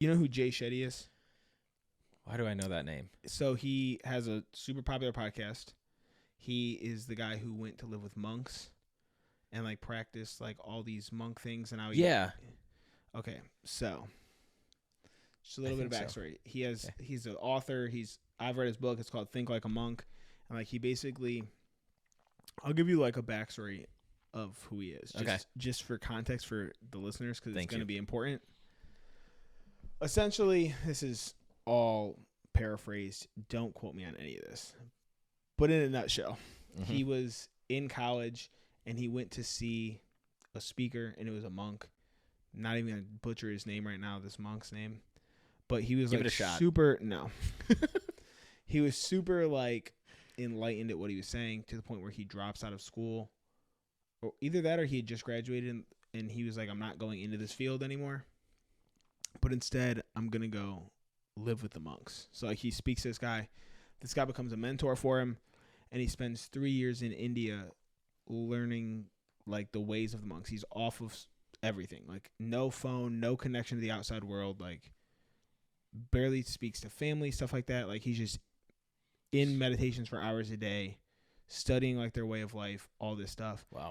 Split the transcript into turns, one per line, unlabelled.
You know who Jay Shetty is?
Why do I know that name?
So he has a super popular podcast. He is the guy who went to live with monks and like practiced like all these monk things. And how he,
Yeah.
Okay, so just a little bit of
think so.
backstory. He's an author. I've read his book. It's called Think Like a Monk, and like he basically, I'll give you like a backstory of who he is, just for context for the listeners because it's going to be important. Essentially, this is all paraphrased. Don't quote me on any of this, but in a nutshell, he was in college and he went to see a speaker, and it was a monk. Not even gonna butcher his name right now, this monk's name. But he was
Give
like
it a shot.
super no. He was super like enlightened at what he was saying to the point where he drops out of school. Or either that or he had just graduated and he was like, I'm not going into this field anymore. But instead, I'm gonna go live with the monks. So like he speaks to this guy. This guy becomes a mentor for him, and he spends 3 years in India learning like the ways of the monks. He's off of everything, like no phone, no connection to the outside world, like barely speaks to family, stuff like that. Like he's just in meditations for hours a day, studying like their way of life, all this stuff.
Wow.